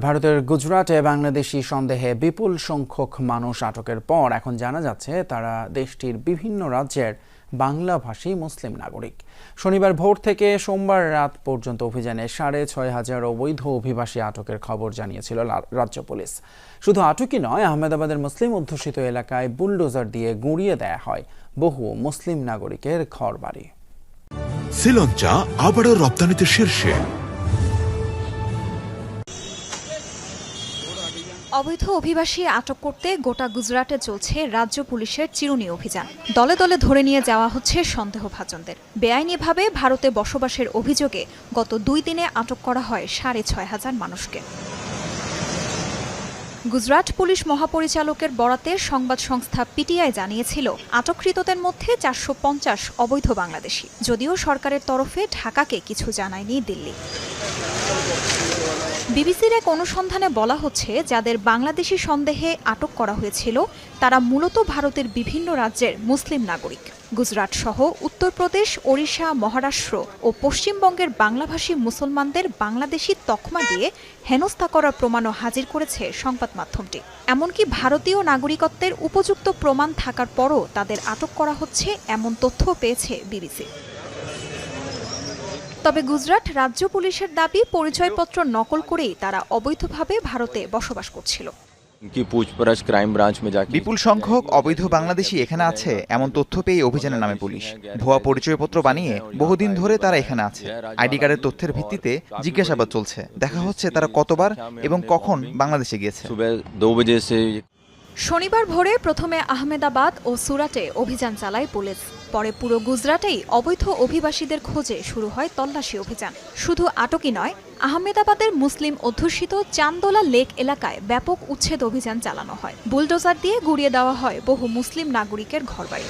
ভারতের গুজরাটে বাংলাদেশি সন্দেহে বিপুল সংখ্যক মানুষ আটকের পর এখন জানা যাচ্ছে তারা দেশটির বিভিন্ন রাজ্যের বাংলাভাষী মুসলিম নাগরিক। শনিবার ভোর থেকে সোমবার রাত পর্যন্ত অভিযানে 6,500 অবৈধ অভিবাসী আটকের খবর জানিয়েছিল রাজ্য পুলিশ। শুধু আটকই নয়, আহমেদাবাদের মুসলিম অধ্যুষিত এলাকায় বুলডোজার দিয়ে গুঁড়িয়ে দেয়া হয় বহু মুসলিম নাগরিকের ঘরবাড়ি। শ্রীলঙ্কা আবারও রপ্তানিতে শীর্ষে। অবৈধ অভিবাসী আটক করতে গোটা গুজরাটে চলছে রাজ্য পুলিশের চিরুনি অভিযান। দলে দলে ধরে নিয়ে যাওয়া হচ্ছে সন্দেহভাজনদের। বেআইনিভাবে ভারতে বসবাসের অভিযোগে গত 2 দিনে আটক করা হয় 6,500 মানুষকে। গুজরাট পুলিশ মহাপরিচালকের বরাতে সংবাদ সংস্থা পিটিআই জানিয়েছিল, আটককৃতদের মধ্যে 450 অবৈধ বাংলাদেশি। যদিও সরকারের তরফে ঢাকাকে কিছু জানায়নি দিল্লি। বিবিসির এক অনুসন্ধানে বলা হচ্ছে, যাদের বাংলাদেশি সন্দেহে আটক করা হয়েছিল তারা মূলত ভারতের বিভিন্ন রাজ্যের মুসলিম নাগরিক। গুজরাট সহ উত্তরপ্রদেশ, ওড়িশা, মহারাষ্ট্র ও পশ্চিমবঙ্গের বাংলাভাষী মুসলমানদের বাংলাদেশি তকমা দিয়ে হেনস্থা করার প্রমাণও হাজির করেছে সংবাদ মাধ্যমটি। এমনকি ভারতীয় নাগরিকত্বের উপযুক্ত প্রমাণ থাকার পরও তাদের আটক করা হচ্ছে, এমন তথ্য পেয়েছে বিবিসি। তবে গুজরাট রাজ্য পুলিশের দাবি, পরিচয়পত্র নকল করেই তারা অবৈধভাবে ভারতে বসবাস করছিল। বিপুল সংখ্যক অবৈধ বাংলাদেশি এখানে আছে এমন তথ্য পেয়ে অভিযানে নামে পুলিশ। ভুয়া পরিচয়পত্র বানিয়ে বহুদিন ধরে তারা এখানে আছে। আইডি কার্ডের তথ্যের ভিত্তিতে জিজ্ঞাসাবাদ চলছে। দেখা হচ্ছে তারা কতবার এবং কখন বাংলাদেশে গিয়েছে। শনিবার ভোরে প্রথমে আহমেদাবাদ ও সুরাটে অভিযান চালায় পুলিশ। পরে পুরো গুজরাটেই অবৈধ অভিবাসীদের খোঁজে শুরু হয় তল্লাশি অভিযান। শুধু আটকই নয়, আহমেদাবাদের মুসলিম অধ্যুষিত চান্দোলা লেক এলাকায় ব্যাপক উচ্ছেদ অভিযান চালানো হয়। বুলডোজার দিয়ে গুঁড়িয়ে দেওয়া হয় বহু মুসলিম নাগরিকের ঘরবাড়ি।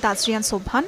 তাজরিয়ান সোবহান।